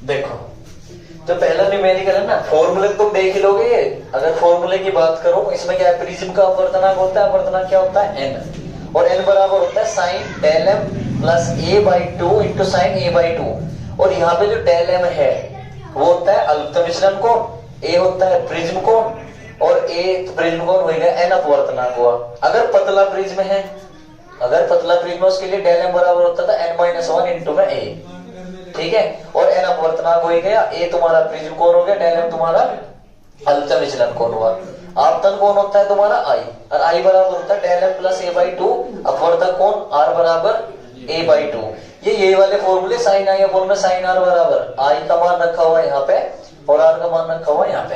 देखो जो पहला न्यूमेरिकल है ना, फॉर्मूले तुम देख ही लोगे ये। अगर फॉर्मूले की बात करो, इसमें क्या है, प्रिज्म का अपवर्तनांक होता है, अपवर्तनांक क्या होता है, n, और n बराबर होता है sine del m plus a by two into sine a by two. और यहाँ पे जो डेल m है वो होता है अल्पतम विचलन कोण, a होता है प्रिज्म कोण, और a प्रिज्म कोण होगा, n अपवर्तनांक हुआ। अगर पतला प्रिज्म है, अगर पतला प्रिज्म है उसके लिए डेल m बराबर होता था n माइनस वन इंटू में a, ठीक है, और n अपवर्तनांक हो गया, a तुम्हारा प्रिज्म कोण हो गया, डेल m तुम्हारा अल्पतम विचलन कोण हुआ। आपतन कोण होता है तुम्हारा i, और i बराबर होता है del m plus a by two, अपवर्तक कोण r बराबर a बाई टू। ये वाले फॉर्मूले साइन आई अपॉन में साइन r बराबर i का मान रखा हुआ है यहाँ पे और r का मान रखा हुआ है यहाँ पे।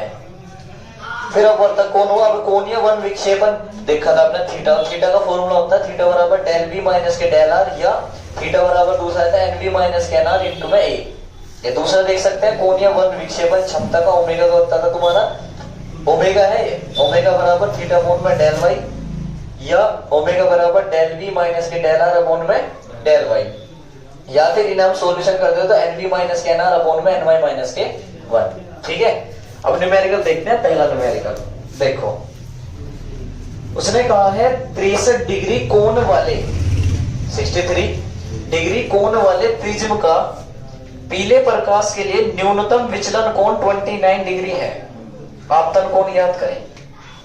फिर अपवर्तक कोण हुआ, अब कोणीय वन विक्षेपण देखा था आपने, थीटा, थीटा का फॉर्मूला होता है थीटा बराबर डेल बी माइनस के डेल आर, या थीटा बराबर दूसरा था एन बी माइनस के एन आर इंटू में ए। ये दूसरा देख सकते हैं, कोणीय वन विक्षेपण क्षमता का ओमेगा का होता था तुम्हारा, ओमेगा है ये, ओमेगा बराबर थीटा अपॉन में डेल वाई, या ओमेगा बराबर डेल बी माइनस के डेल आर अपॉन में डेल वाई, या फिर इन्हें हम सॉल्यूशन कर दे तो एन बी माइनस के एन आर अपॉन में एन वाई माइनस के वन। ठीक है, अब न्यूमेरिकल देखते हैं। पहला न्यूमेरिकल देखो, उसने कहा है 63 डिग्री कोण वाले, 63 डिग्री कोण वाले प्रिज्म का पीले प्रकाश के लिए न्यूनतम विचलन कोण 29 डिग्री है। आपतन कोण याद करें,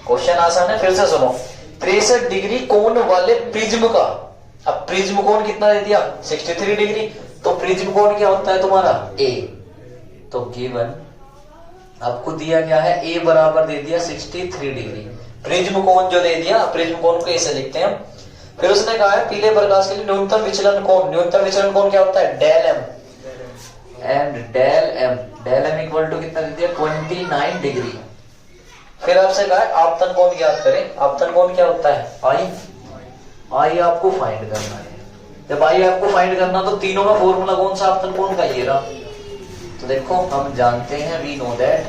क्वेश्चन आसान है, फिर से सुनो। 63 डिग्री कोण वाले प्रिज्म का, अब प्रिज्म कोण कितना दे दिया 63 डिग्री, तो प्रिज्म कोण क्या होता है तुम्हारा a, तो गिवन आपको दिया गया है a बराबर दे दिया 63 डिग्री, प्रिज्म कोण जो दे दिया, प्रिज्म कोण को ऐसे लिखते हैं हम। फिर उसने कहा है पीले प्रकाश के लिए न्यूनतम विचलन कोण, न्यूनतम विचलन कोण क्या होता है del m, and del m equal to कितना दे दिया 29 डिग्री। फिर आपसे कहा है आपतन कोण ज्ञात करें, आपतन कोण क्या होता है आई आपको फाइंड करना है। जब आई आपको फाइंड करना तो तीनों का फॉर्मूला कौन सा आपतन कोण का, ये रहा। तो देखो हम जानते हैं, वी नो दैट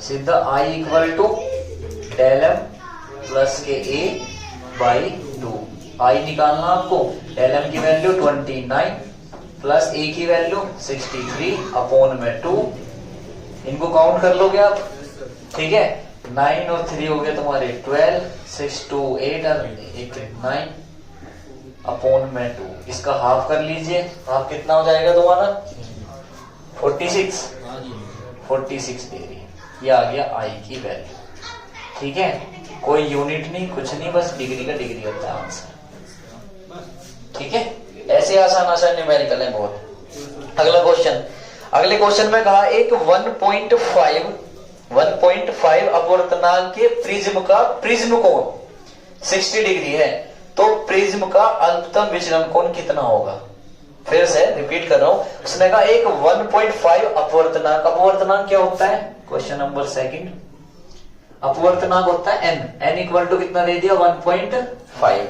सीधा I equal to del m plus के a बाई टू। I निकालना आपको, डेल m की वैल्यू 29 प्लस a की वैल्यू 63 अपॉन में 2, इनको काउंट कर लोगे आप, ठीक है, 9 और 3 हो गए तुम्हारे 12, 6 2 8 और 1 9 अपॉन में 2, इसका हाफ कर लीजिए, हाफ कितना हो जाएगा तुम्हारा 46 डिग्री। ये आ गया आई की वैल्यू, ठीक है, कोई यूनिट नहीं कुछ नहीं, बस डिग्री का डिग्री होता है आंसर। ठीक है, ऐसे आसान आसान न्यूमेरिकल है बहुत। अगला क्वेश्चन, अगले क्वेश्चन में कहा एक 1.5 अपवर्तनांक के प्रिज्म का प्रिज्म कोण 60 डिग्री है, तो प्रिज्म का अल्पतम विचलन कोण कितना होगा। फिर से रिपीट कर रहा हूं, उसने कहा एक 1.5 अपवर्तनांक, अपवर्तनांक क्या होता है, क्वेश्चन नंबर सेकंड, अपवर्तनांक होता है n इक्वल टू कितना दे दिया 1.5।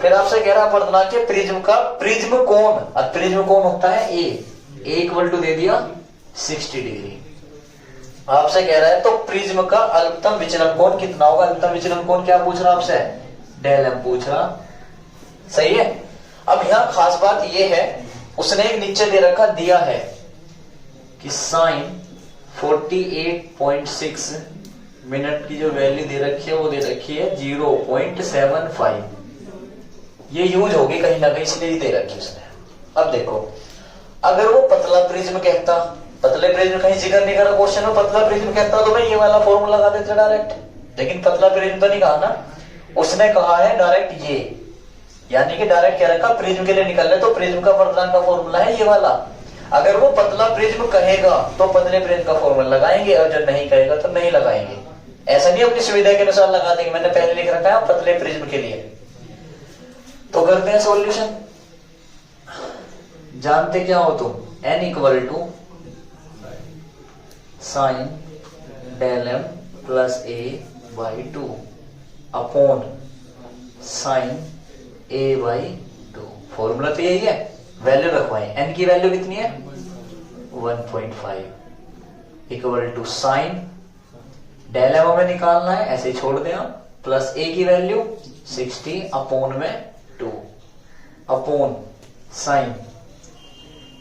फिर आपसे कह रहा अपवर्तनांक के प्रिज्म का प्रिज्म कोण, और प्रिज्म कोण होता है a इक्वल टू दे दिया 60 डिग्री। आपसे कह रहा है तो प्रिज्म का अल्पतम विचलन कोण कितना होगा। अल्पतम विचलन कोण क्या पूछ रहा आपसे, डेल m पूछ रहा, सही है। अब यहां खास बात यह है, उसने एक नीचे दे रखा दिया है कि साइन 48.6 मिनट की जो वैल्यू दे रखी है वो दे रखी है 0.75, ये यूज होगी कहीं ना कहीं, इसलिए दे रखी उसने। अब देखो, अगर वो पतला प्रिज्म कहता, पतले प्रिज्म कहीं जिक्र नहीं करा क्वेश्चन में, पतला प्रिज्म कहता तो मैं ये वाला फॉर्मूला लगा देता डायरेक्ट, लेकिन पतला प्रिज्म तो नहीं कहा ना, उसने कहा है डायरेक्ट ये, यानी कि डायरेक्ट कह रखा प्रिज्म के लिए निकल रहे, तो प्रिज्म का अपवर्तनांक का फॉर्मूला है ये वाला। अगर वो पतला प्रिज्म कहेगा तो पतले प्रिज्म का फॉर्मूला लगाएंगे, और जब नहीं कहेगा तो नहीं लगाएंगे। ऐसा नहीं अपनी सुविधा के अनुसार लगा देंगे, मैंने पहले लिख रखा है पतले प्रिज्म के लिए। तो करते हैं सॉल्यूशन। जानते क्या हो तुम, n equal to sine del m plus a by two upon sine a by two. Formula तो यही है, वैल्यू रखवाएं, n की वैल्यू कितनी है 1.5 equal to sine del m हमें निकालना है, ऐसे छोड़ दें आप, प्लस ए की वैल्यू 60 अपॉन में 2 अपॉन साइन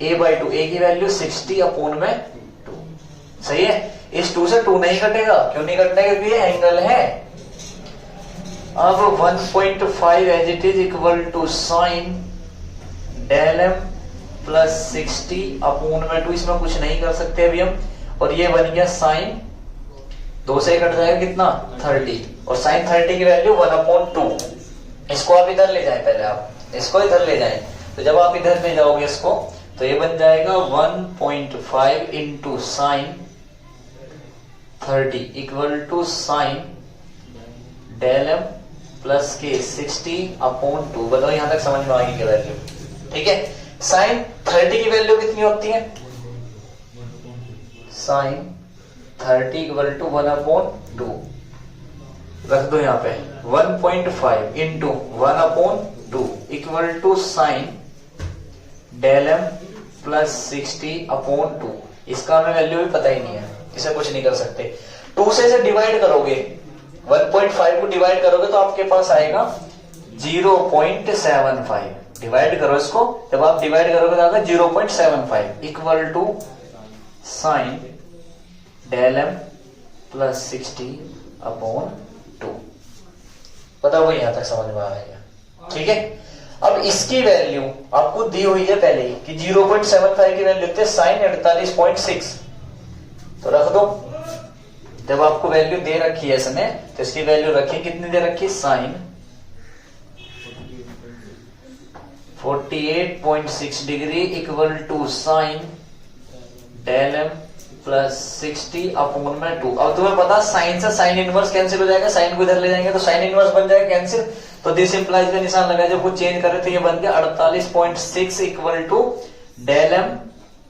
a/2, ए की वैल्यू 60 अपॉन में 2। सही है। इस 2 से 2 नहीं कटेगा, क्यों नहीं कटना, क्योंकि ये एंगल है। अब 1.5 as it is equal to sine del M plus 60 upon में 2, इसमें कुछ नहीं कर सकते अभी हम, और ये बन गया साइन 2 से कट जाएगा कितना 30, और साइन 30 की वैल्यू 1/2। इसको आप इधर ले जाएं, पहले आप इसको इधर ले जाएं, तो जब आप इधर ले जाओगे इसको तो ये बन जाएगा 1.5 into sine 30 equal to sine del M plus के 60 अपॉन 2। बताओ यहां तक समझ में आ गई क्या वैल्यू? ठीक है। साइन 30 की वैल्यू कितनी होती है? साइन 30 इक्वल टू 1/2 रख दो यहाँ पे 1.5 into 1/2 equal to sine del M plus 60 upon 2। इसका हमें वैल्यू भी पता ही नहीं है, इसे कुछ नहीं कर सकते। 2 से इसे डिवाइड करोगे, 1.5 को डिवाइड करोगे तो आपके पास आएगा 0.75। डिवाइड करो इसको, जब आप डिवाइड करोगे तो आएगा 0.75 equal to sine del M plus 60 upon 2। बताओ यहां तक समझ में आ गया? ठीक है। अब इसकी वैल्यू आपको दी हुई है पहले ही कि 0.75 की वैल्यू होती है साइन 48.6, तो रख दो। जब आपको वैल्यू दे रखी है इसने तो इसकी वैल्यू रखी, कितनी दे रखी? Sine 48.6 degree equal to sine del M plus 60 upon में 2। अब तुम्हें पता साइन से साइन इनवर्स कैंसिल हो जाएगा, साइन को इधर ले जाएंगे तो साइन इनवर्स बन जाएगा कैंसिल, तो दिस इंप्लाइज का निशान लगा, जब कुछ चेंज करे तो ये बन गया 48.6 equal to del M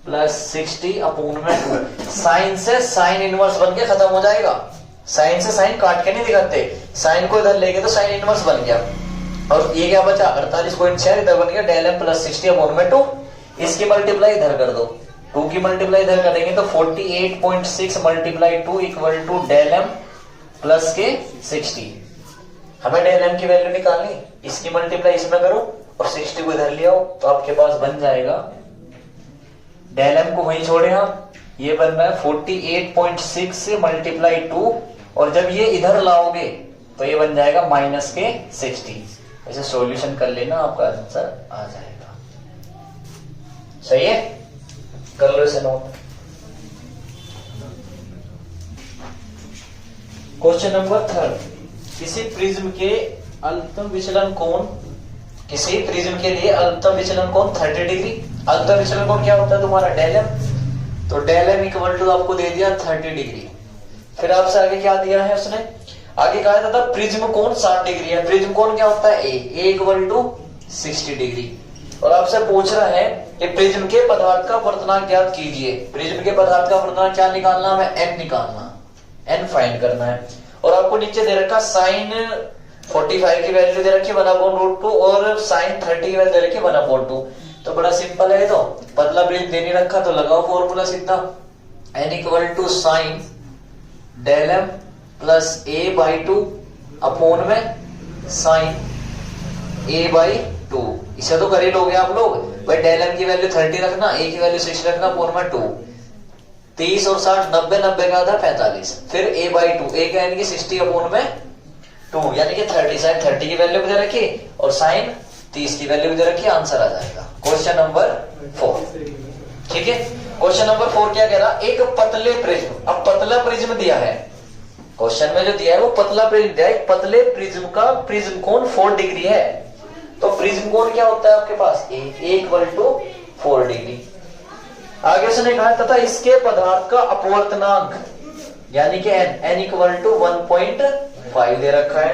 plus 60 upon में 2। साइन से साइन इनवर्स बन के खत्म हो जाएगा। साइन से साइन काट के नहीं दिखाते, साइन को इधर ले गए तो साइन इनवर्स बन गया, और ये क्या बचा 48.6 इधर बन गया डेल एम प्लस 60 अपॉन में 2। इसकी मल्टीप्लाई इधर कर दो, 2 की मल्टीप्लाई इधर करेंगे तो 48.6 multiply 2 equal to del M plus के 60। हमें डेल एम की वैल्यू निकालनी, इसकी मल्टीप्लाई इसमें करो और 60 को इधर ले आओ, तो आपके पास बन जाएगा डेल एम को वहीं छोड़े आप, ये बन रहा है 48.6 से मल्टीप्लाई 2, और जब ये इधर लाओगे तो ये बन जाएगा माइनस के 60। ऐसे सॉल्यूशन कर लेना, आपका आंसर आ जाएगा। सही है, कर लो इसे नोट। क्वेश्चन नंबर 3, किसी प्रिज्म के अल्पतम विचलन कोण, किसी प्रिज्म के लिए अल्पतम विचलन कोण 30 डिग्री। अल्पतम विचलन कोण क्या होता है तुम्हारा? डेल एम, तो डेल एम इक्वल टू आपको दे दिया 30 डिग्री। फिर आपसे आगे क्या दिया है उसने? आगे कहा था प्रिज्म कोण 60 डिग्री है। प्रिज्म कोण क्या होता है? ए इक्वल टू 60 डिग्री। और आपसे पूछ रहा है कि प्रिज्म के पदार्थ का वर्तनांक ज्ञात कीजिए। प्रिज्म के पदार्थ का वर्तनांक क्या निकालना? हमें एन निकालना, एन फाइंड करना है। और आपको नीचे दे रखा साइन 45 की वैल्यू दे रखी 1/√2 और साइन 30 की वैल्यू दे रखी 1/2। तो बड़ा सिंपल है, तो पतला प्रिज्म दे नहीं रखा तो लगाओ फॉर्मूला सीधा, n equal to sine del M plus a/2 upon में साइन a/2। इसे तो कर ही लोगे आप लोग भाई। डेल एम की वैल्यू 30 रखना, a की वैल्यू 60 रखना, अपॉन में 2। 30 और 60 90, 90 का आधा 45। फिर a/2, a का यानी कि 60 अपॉन में 2 यानी कि 30। साइन 30 की वैल्यू भी दे रखी और साइन 30 की वैल्यू भी दे रखी, आंसर आ जाएगा। Question number 4। ठीक है। क्वेश्चन नंबर 4 क्या कह रहा? एक पतले प्रिज्म, अब पतला प्रिज्म दिया है क्वेश्चन में, जो दिया है वो पतला प्रिज्म दिया है। पतले प्रिज्म का प्रिज्म कोण 4 डिग्री है, तो प्रिज्म कोण क्या होता है आपके पास? ए इक्वल टू 4 डिग्री। आगे उसने कहा तथा इसके पदार्थ का अपवर्तनांक यानी कि एन इक्वल टू 1.5 दे रखा है।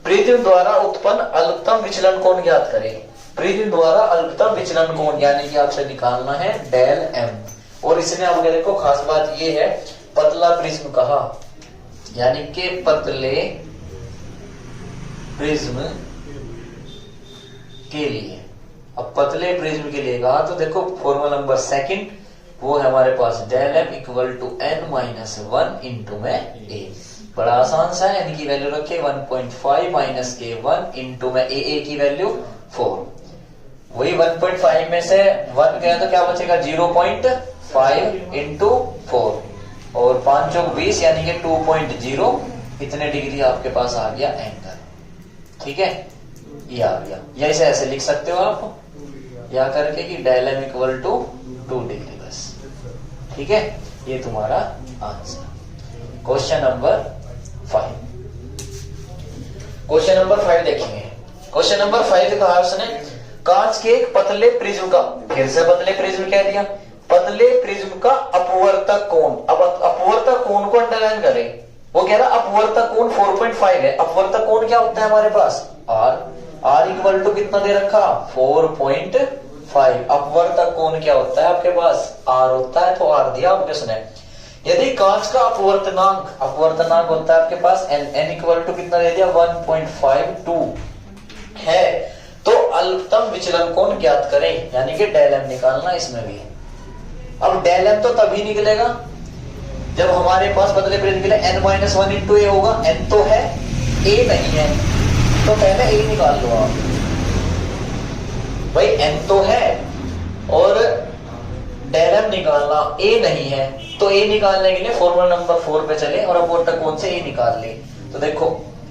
प्रिज्म द्वारा उत्पन्न अल्पतम विचलन कोण ज्ञात करें। प्रिज्म द्वारा अल्पतम विचलन कोण यानी कि आपसे निकालना है डेल एम। और इसने आपके देखो खास बात ये है, पतला प्रिज्म कहा यानी कि पतले प्रिज्म के लिए। अब पतले प्रिज्म के लिए कहा तो देखो फॉर्मूला नंबर 2 वो है हमारे पास del M equal to n-1 into में ए। बड़ा आसान सा है, n की वैल्यू रखे 1.5 माइनस k1 इंटू में a की वैल्यू 4। वही 1.5 में से 1 गया तो क्या बचेगा 0.5 इंटू 4 और 5 चौक 20 यानी कि 2.0 इतने डिग्री आपके पास आ गया एंगल। ठीक है, ये आ गया। या इसे ऐसे लिख सकते हो आप या करके कि del M equal to 2 degree बस। ठीक है, ये तुम्हारा answer. Question number 5। Question number 5 देखेंगे। क्वेश्चन नंबर 5 कहा उसने कांच के एक पतले प्रिज्म का, फिर से पतले प्रिज्म कह दिया, पतले प्रिज्म का अपवर्तक कोण। अब अपवर्तक कोण को अंडरलाइन करें। वो कह रहा अपवर्तक कोण 4.5 है। अपवर्तक कोण क्या होता है हमारे पास r इक्वल टू कितना दे रखा 4.5। अपवर्तक कोण क्या होता है आपके पास r होता है, तो r दिया आपके उसने। यदि कांच का अपवर्तनांक होता है आपके पास n इक्वल टू कितना दे दिया 1.52 है, तो अल्पतम विचलन कोण ज्ञात करें, यानी कि डेल एम निकालना इसमें भी। अब डेल एम तो तभी निकलेगा जब हमारे पास पतले प्रिज्म के लिए n-1 इंटू ए होगा। n तो है, a नहीं है, तो पहले a निकाल लो आप भाई। n तो है और डेल एम निकालना, a नहीं है, तो a निकालने के लिए फॉर्मूला नंबर 4 पे चले और अपवर्तक कोण से a निकाल ले। तो देखो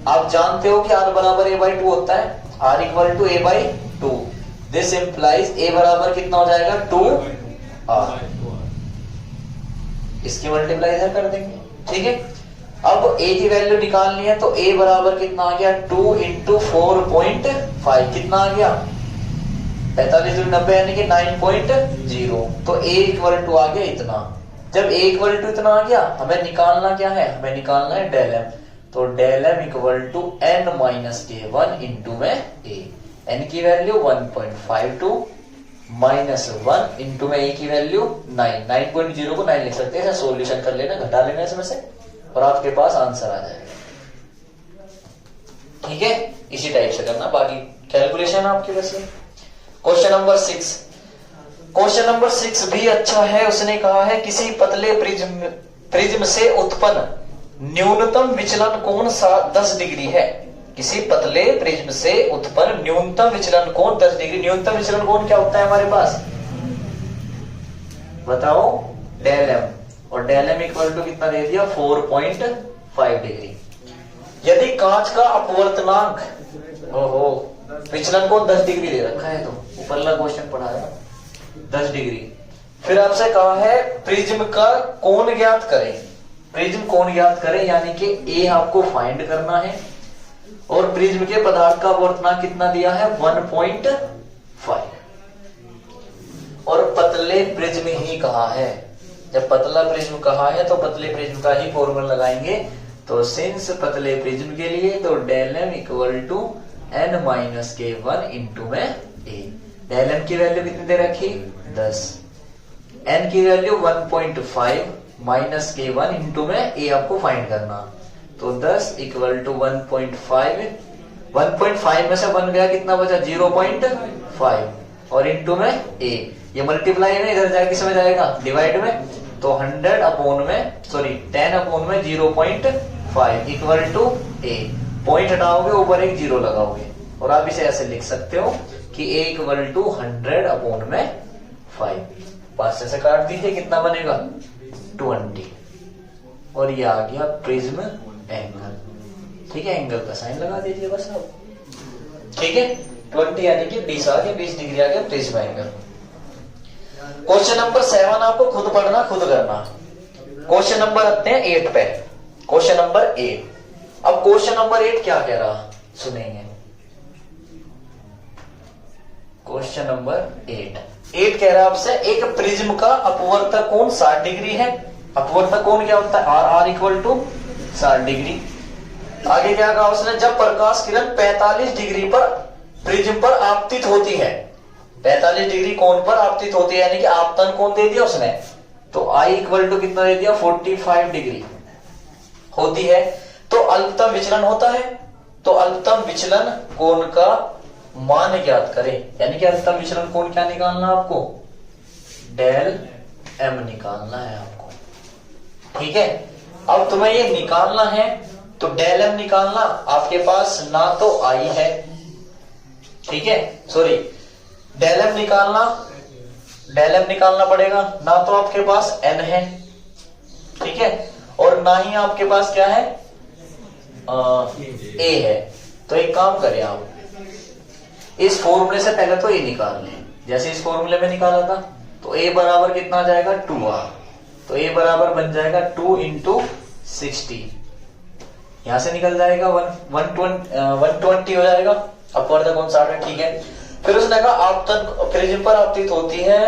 आप जानते हो कि r बराबर a/2 होता है, r equal to a/2। This implies a बराबर कितना हो जाएगा 2r। इसकी मल्टीप्लाई इधर कर देंगे। ठीक है, अब a की वैल्यू निकालनी है तो a बराबर कितना आ गया 2 इंटू 4.5 कितना आ गया 45/90 यानी कि 9.0। तो a इक्वल टू आ गया इतना। जब a इक्वल टू इतना आ गया, हमें निकालना क्या है, हमें निकालना है डेल एम। तो del M equal to n minus k1 into में a। n की वैल्यू 1.52 माइनस 1 इंटू में a की वैल्यू 9.0 को 9 लिख सकते हैं। सोल्यूशन कर लेना, घटा लेना इसमें से और आपके पास आंसर आ जाएगा। ठीक है, इसी टाइप से करना, बाकी कैलकुलेशन आपकी वैसे। Question number 6। क्वेश्चन नंबर 6 भी अच्छा है। उसने कहा है किसी पतले प्रिज्म से उत्पन्न न्यूनतम विचलन कोण 10 डिग्री है। किसी पतले प्रिज्म से उत्पन्न न्यूनतम विचलन कोण 10 डिग्री। न्यूनतम विचलन कोण क्या होता है हमारे पास बताओ डेल एम, और डेल एम इक्वल टू कितना दे दिया 4.5 डिग्री। यदि कांच का अपवर्तनांक विचलन कोण 10 डिग्री दे रखा है, तो ऊपरला क्वेश्चन पढ़ा है 10 डिग्री। फिर आपसे कहा है प्रिज्म का कोण ज्ञात करें। प्रिज्म कोण ज्ञात करें यानी कि ए आपको फाइंड करना है और प्रिज्म के पदार्थ का अपवर्तनांक कितना दिया है 1.5 और पतले प्रिज्म ही कहा है। जब पतला प्रिज्म कहा है तो पतले प्रिज्म का ही फॉर्मूला लगाएंगे। तो सिंस पतले प्रिज्म के लिए तो del M equal to n minus k1 into में a। डेल एम की वैल्यू कितनी दे रखी 10, n की वैल्यू 1.5 माइनस k1 इंटू में a आपको फाइंड करना। तो 10 इक्वल टू 1.5 में से 1 गया कितना बचा 0.5 और इंटू में a। ये मल्टीप्लाई में इधर जाके किस में जाएगा डिवाइड में। तो 10 अपॉन में 0.5 इक्वल टू a। पॉइंट हटाओगे ऊपर एक 0 लगाओगे और आप इसे ऐसे लिख सकते हो कि a इक्वल टू 100 अपॉन में 5। 5 से काट दीजिए कितना बनेगा 20 और ये आ गया प्रिज्म एंगल। ठीक है, एंगल का साइन लगा दीजिए बस अब। ठीक है, 20 यानी कि 20 आ गया, 20 डिग्री आ गया प्रिज्म एंगल। क्वेश्चन नंबर 7 आपको खुद पढ़ना खुद करना। क्वेश्चन नंबर आते हैं 8 पे। Question number 8। अब क्वेश्चन नंबर 8 क्या कह रहा सुनेंगे। क्वेश्चन नंबर 8 कह रहा है आपसे एक प्रिज्म का अपवर्तक कोण 60 डिग्री है। अपवर्तक कोण क्या होता है r इक्वल टू 60 डिग्री। आगे क्या कहा उसने, जब प्रकाश किरण 45 डिग्री पर प्रिज्म पर आपतित होती है, 45 डिग्री कोण पर आपतित होती है यानी कि आपतन कोण दे दिया उसने। तो I इक्वल टू कितना दे दिया 45 डिग्री होती है तो अल्पतम विचलन होता है। तो अल्पतम विचलन कोण का मान ज्ञात करें, यानी कि अल्पतम विचलन कोण क्या निकालना आपको डेल एम निकालना है आपको। ठीक है, अब तुम्हें ये निकालना है तो डेल एम निकालना, आपके पास ना तो आई है, ठीक है, सॉरी, डेल एम निकालना पड़ेगा, ना तो आपके पास एन है, ठीक है, और ना ही आपके पास क्या है, ए है। तो एक काम करें आप, इस फॉर्मूले से पहले तो ए निकाल लें, जैसे इस फॉर्मूले में निकाला था, तो ए बराबर कितना आ जाएगा 2r, तो ए बराबर बन जाएगा 2 इंटू 60, यहां से निकल जाएगा 120 हो जाएगा, अपवर्तक कौन सा है, ठीक है। फिर उसने कहा आपतन प्रिज्म पर आपतित होती है,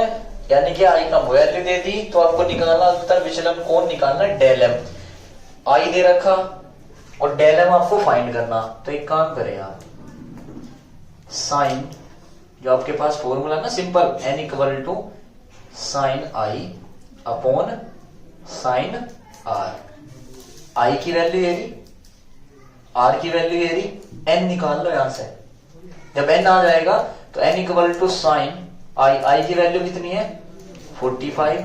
यानी कि आई का वैल्यू दे दी, तो आपको निकालना अंतर विचलन कोण निकालना, डेल एम, आई दे रखा और डेल एम आपको फाइंड करना। तो एक काम करें आप, साइन जो आपके पास फॉर्मूला ना simple, N equal to sine I upon sine R, I की वैल्यू ये रही, आर की वैल्यू ये रही, एन निकाल लो यहां से, जब एन आ जाएगा तो एन इक्वल टू साइन आई, आई की वैल्यू कितनी है 45,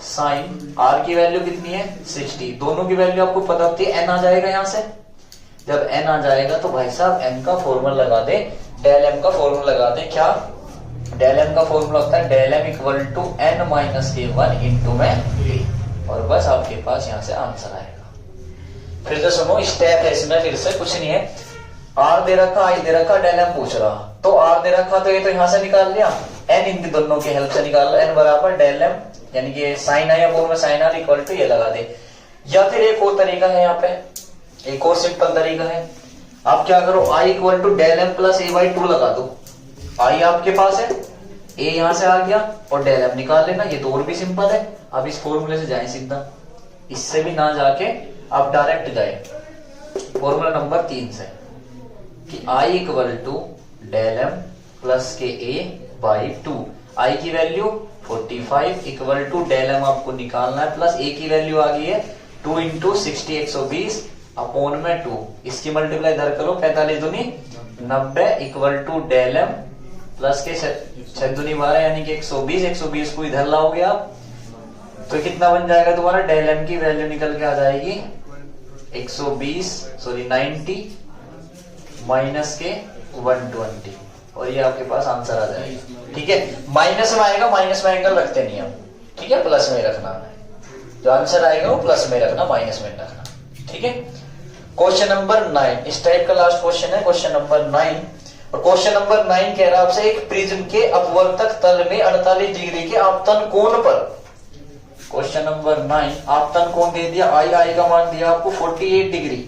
साइन आर की वैल्यू कितनी है 60, दोनों की वैल्यू आपको पता होती है, एन आ जाएगा यहां से, जब एन आ जाएगा तो भाई साहब एन का फॉर्मूला लगा दे, डेल एम का फॉर्मूला लगा दे, क्या डेल एम का फॉर्मूला होता है del M equal to n minus के 1 इंटू में ए, और बस आपके पास यहां से आंसर आएगा। फिर से सुनो, स्टेप है इसमें, फिर से कुछ नहीं है, आर दे रखा, आई दे रखा, डेल एम पूछ रहा, तो आर दे रखा तो ये तो यहां से निकाल लिया, एन इन दोनों की हेल्प से निकाल लो, एन बराबर डेल एम यानी कि साइन आई अपॉन में साइन आर इक्वल टू ये लगा दे। या फिर एक और तरीका है, यहाँ पे एक और सिंपल तरीका है, आप क्या करो, I equal to del M plus A by 2 लगा दो, आई आपके पास है, ए यहां से आ गया और डेल एम निकाल लेना, ये तो और भी सिंपल है। अब इस फॉर्मूले से जाए सीधा, इससे भी ना जाके आप डायरेक्ट जाए फॉर्मूला नंबर 3 से, कि I equal to del M plus के ए बाई 2, आई की value 45 equal to del M आपको निकालना है, प्लस ए की वैल्यू आ गई है 2 इंटू 60 120 अपॉन में 2, इसकी मल्टीप्लाई इधर करो, 45 दूनी 90 equal to del M plus के 6 दूनी 12 यानी कि 120, 120 को इधर लाओगे आप तो कितना बन जाएगा तुम्हारा, डेल एम की वैल्यू निकल के आ जाएगी 90 माइनस के 120, और ये आपके पास आंसर आ जाएगा, ठीक है। माइनस में आएगा, माइनस में एंगल रखते नहीं हम, ठीक है, प्लस में रखना है, जो आंसर आएगा वो प्लस में रखना, माइनस में रखना, ठीक है। क्वेश्चन नंबर 9 इस टाइप का लास्ट क्वेश्चन है, क्वेश्चन नंबर 9, और क्वेश्चन नंबर 9 कह रहा है आपसे एक प्रिज्म के अपवर्तक तल में 48 डिग्री के आपतन कोण पर, क्वेश्चन नंबर 9 आपतन कोण दे दिया, आई का मान दिया आपको 48 डिग्री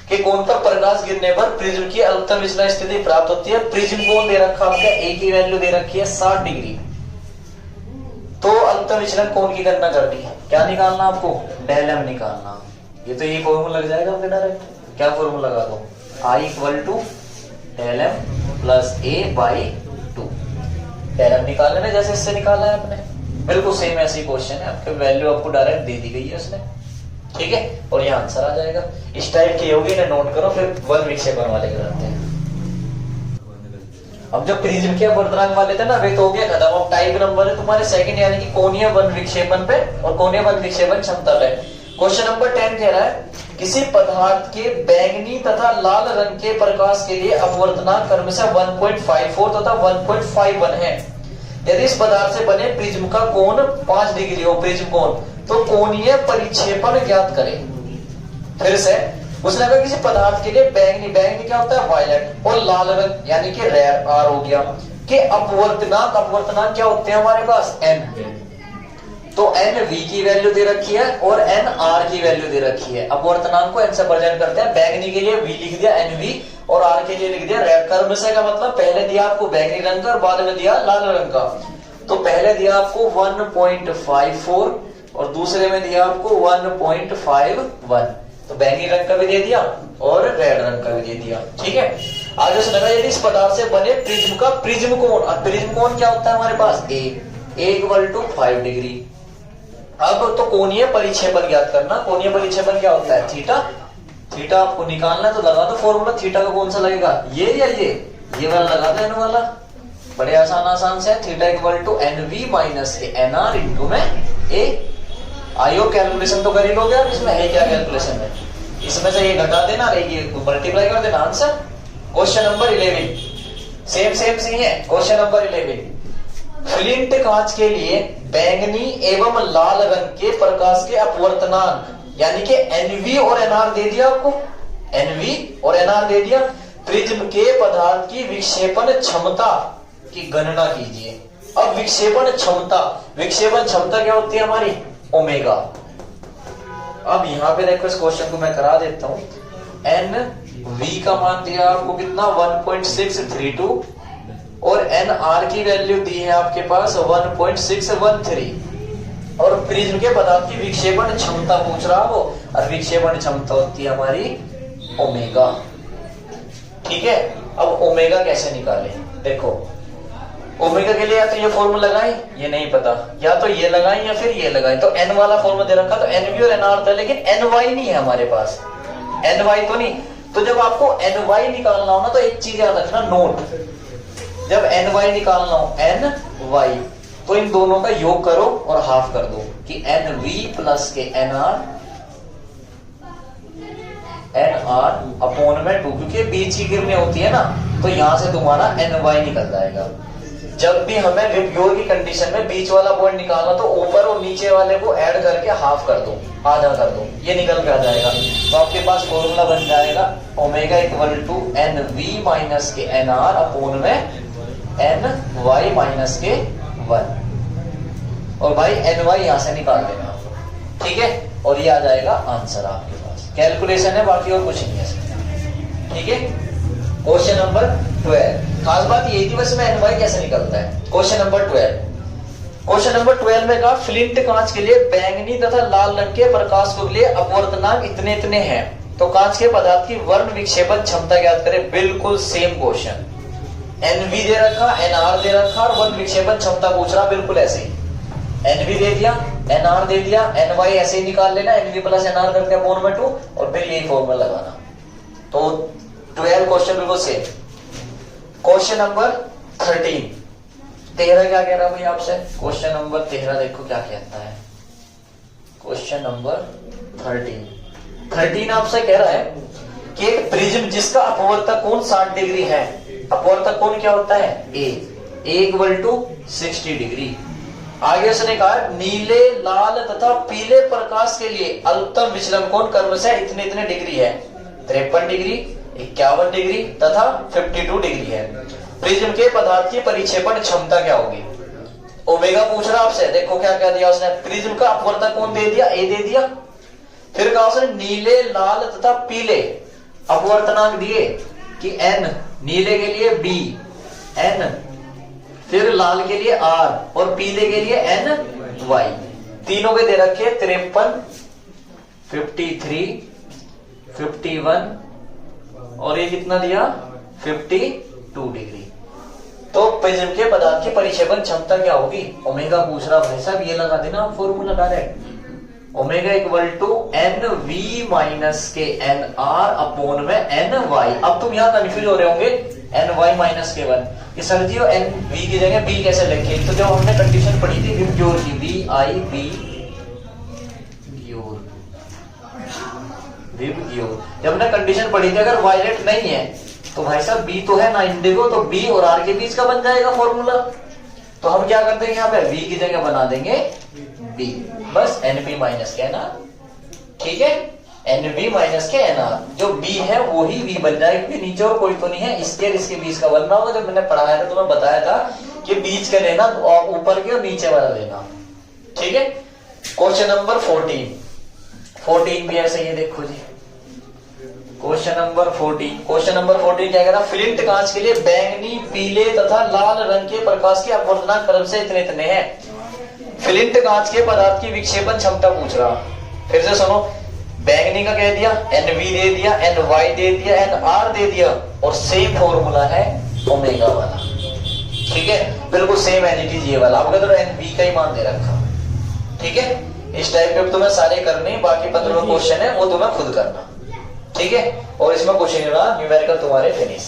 के कोण पर प्रकाश गिरने पर प्रिज्म की अल्पतन विचलन स्थिति प्राप्त होती है। प्रिज्म कोण दे रखा आपका, ए की वैल्यू दे रखी है 60 डिग्री, तो अल्पतन विचलन कोण की गणना करनी है, क्या निकालना आपको, डेल एम निकालना। ये तो यही फॉर्मूला लग जाएगा आपके डायरेक्ट, क्या फॉर्मूला लगा दो, I equal to del M plus A by 2, del M निकाल लेना जैसे इससे निकाला है आपने, बिल्कुल सेम ऐसी क्वेश्चन है, आपके वैल्यू आपको डायरेक्ट दे दी गई है उसने, ठीक है, और ये आंसर आ जाएगा। इस टाइप की होगी ना, नोट करो, फिर वन विक्षेपण वाले कराते हैं। अब जो प्रिज्म के अपवर्तनांक वाले थे ना, वे तो हो गया खत्म, अब टाइप नंबर है तुम्हारे सेकंड, यानी कि कोणीय वन विक्षेपण पे और कोणीय वन विक्षेपण क्षमता पे। क्वेश्चन नंबर 10 कह रहा है किसी पदार्थ के बैंगनी तथा लाल रंग के प्रकाश के लिए अपवर्तनांक क्रमशः 1.54 तथा 1.51 है। यदि इस पदार्थ से बने प्रिज्म का कोण 5 डिग्री हो, प्रिज्म कोण, तो कोणीय परिक्षेपण ज्ञात करें। फिर से उसने कहा किसी पदार्थ के लिए बैंगनी, बैंगनी क्या होता है वायलेट, और लाल रंग यानी कि रेड आर हो गया, कि अपवर्तनांक, अपवर्तनांक क्या होते हैं हमारे पास एन, तो एन वी की वैल्यू दे रखी है और एन आर की वैल्यू दे रखी है। अपवर्तनांक को एन से प्रेजेंट करते हैं, बैंगनी के लिए वी लिख दिया एन वी, और आर के लिए लिख दिया रेड। कर्म से का मतलब पहले दिया आपको बैंगनी रंग का और बाद में दिया लाल रंग का, तो पहले दिया आपको 1.54 और दूसरे में दिया आपको 1.51, तो बैंगनी रंग का भी दे दिया और रेड रंग का भी दे दिया, ठीक है। आगे से लगा यदि इस पदार्थ से बने प्रिज्म का प्रिज्म कोण, अब प्रिज्म कोण क्या होता है हमारे पास, ए इक्वल टू 5 डिग्री। अब तो कोणीय परिक्षेपण ज्ञात करना, कोणीय परिक्षेपण क्या होता है, थीटा, थीटा आपको निकालना है, तो लगा दो फॉर्मूला, थीटा का कौन सा लगेगा, ये या ये वाला लगा दो, एन वाला, बड़े आसान से, theta equal to n v minus n r into में ए। आईओ कैलकुलेशन तो कर ही लोगे आप, इसमें है क्या कैलकुलेशन है, इसमें से ये घटा देना, ये मल्टीप्लाई कर देना, आंसर। क्वेश्चन नंबर 11 सेम सी है। क्वेश्चन नंबर 11 फ्लिंट कांच के लिए बैंगनी एवं लाल रंग के प्रकाश के अपवर्तनांक यानी कि एनवी और एनआर दे दिया आपको, एनवी और एनआर दे दिया। प्रिज्म के पदार्थ की विक्षेपण क्षमता की गणना कीजिए। अब विक्षेपण क्षमता क्या होती है हमारी, ओमेगा। अब यहां पे देखो इस क्वेश्चन को मैं करा देता हूं। एन वी का मान दिया आपको कितना 1.632 और एन आर की वैल्यू दी है आपके पास 1.613 और प्रिज्म के पदार्थ की विक्षेपण क्षमता पूछ रहा हो और विक्षेपण क्षमता होती है हमारी ओमेगा। ठीक है, अब ओमेगा कैसे निकाले, देखो ओमेगा के लिए या तो ये फॉर्मूला लगाएं, ये नहीं पता, या तो ये लगाएं या फिर ये लगाएं। तो एन वाला फॉर्मूला दे रखा तो एनवी और एनआर था, लेकिन एनवाई नहीं है हमारे पास, एनवाई तो नहीं। तो जब आपको एनवाई निकालना हो ना तो एक चीज याद रखना, नोट, जब एनवाई निकालना हो एनवाई तो इन दोनों का योग करो और हाफ कर दो कि एनवी प्लस के एनआर अपॉन में 2, क्योंकि बीच की किरणें होती है ना तो यहां से तुम्हारा एनवाई निकल जाएगा। जब भी हमें विपयोग की कंडीशन में बीच वाला पॉइंट निकालना तो ऊपर और नीचे वाले को ऐड करके हाफ कर दो, आधा कर दो, ये निकल के आ जाएगा। तो आपके पास फॉर्मूला बन जाएगा omega equal to n v minus के एन आर अपॉन में एन वाई माइनस के 1। और भाई एन वाई यहां से निकाल देना, ठीक है, और ये आ जाएगा आंसर आपके पास। कैलकुलेशन है बाकी और कुछ नहीं है इसमें, ठीक है। क्वेश्चन नंबर 12, खास बात यही थी वैसे में एनवाई कैसे निकलता है। क्वेश्चन नंबर 12 में कहा फ्लिंट कांच के लिए बैंगनी तथा लाल रंग के प्रकाश के लिए अपवर्तनांक इतने हैं, तो कांच के पदार्थ की वर्ण विक्षेपण क्षमता ज्ञात करें। बिल्कुल सेम क्वेश्चन, एनवी दे रखा, एनआर दे रखा और वर्ण विक्षेपण क्षमता पूछ रहा, बिल्कुल ऐसे ही। एनवी दे दिया, एनआर दे दिया, एनवाई ऐसे ही निकाल लेना, एनवी प्लस एनआर करके अपॉन में 2 और फिर यही फॉर्मूला लगाना। तो 12 क्वेश्चन बिल्कुल सेम। क्वेश्चन नंबर 13 क्या कह रहा है भाई आपसे, क्वेश्चन नंबर 13 देखो क्या कहता है। क्वेश्चन नंबर 13 आपसे कह रहा है कि एक प्रिज्म जिसका अपवर्तक कोण 60 डिग्री है, अपवर्तक कोण क्या होता है ए इक्वल टू 60 डिग्री। आगे उसने कहा नीले लाल तथा पीले प्रकाश के लिए अल्पतम विचलन कोण क्रमशः इतने डिग्री है, 53 डिग्री, 51 डिग्री तथा 52 डिग्री है। प्रिज्म के पदार्थ की परिक्षेपण क्षमता क्या होगी, ओमेगा पूछ रहा आपसे। देखो क्या कह दिया उसने, प्रिज्म का अपवर्तक कोण दे दिया, ए दे दिया, फिर कहा उसने नीले लाल तथा पीले अपवर्तनांक दिए कि एन, नीले के लिए बी एन, फिर लाल के लिए आर और पीले के लिए एन वाई। तीनों के दे रखे 53, 53, 51 और ये कितना दिया 52 डिग्री। तो प्रिज्म के पदार्थ की परिक्षेपण क्षमता क्या होगी, ओमेगा पूछ रहा भाई साहब, ये लगा देना formula direct, omega equal to n v minus के एन आर अपॉन में एन वाई। अब तुम यहाँ कंफ्यूज हो रहे होंगे एन वाई माइनस के 1 कि सर जी एन वी की जगह बी कैसे लिखे। तो जब हमने कंडीशन पढ़ी थी विबग्योर की, वी आई बी विबग्योर, जब हमने कंडीशन पढ़ी थी अगर वायलेट नहीं है तो भाई साहब बी तो है ना इंडिगो, तो बी और आर के बीच का बन जाएगा फॉर्मूला। तो हम क्या करते हैं यहाँ पे वी की जगह बना देंगे बी, बस एनबी माइनस के एनआर, ठीक है, एनबी माइनस के एनआर, जो बी है वो ही वी बन जाएगा क्योंकि नीचे और कोई तो नहीं है, इसके और इसके बीच का बनना होगा। जब मैंने पढ़ाया था तो मैं बताया था कि बीच का लेना और ऊपर के और नीचे वाला लेना, ठीक है। क्वेश्चन नंबर 14 भी ऐसे ही है, देखो जी क्वेश्चन नंबर 14 क्या कह रहा, फ्लिंट कांच के लिए बैंगनी पीले तथा लाल रंग के प्रकाश की अपवर्तनांक क्रम से इतने हैं। फ्लिंट कांच के पदार्थ की विक्षेपण क्षमता पूछ रहा, फिर से सुनो, बैंगनी का कह दिया, एन वी दे दिया, एन वाई दे दिया, एन आर दे दिया और सेम फॉर्मूला है ओमेगा वाला, ठीक है, बिल्कुल सेम एज इट इज ये वाला। आपका तो एन वी का ही मान दे रखा, ठीक है। इस टाइप के तुम्हें सारे करने, बाकी 15 क्वेश्चन है वो तुम्हें खुद करना, ठीक है। और इसमें कुछ नहीं रहा, न्यूमेरिकल तुम्हारे फिनिश।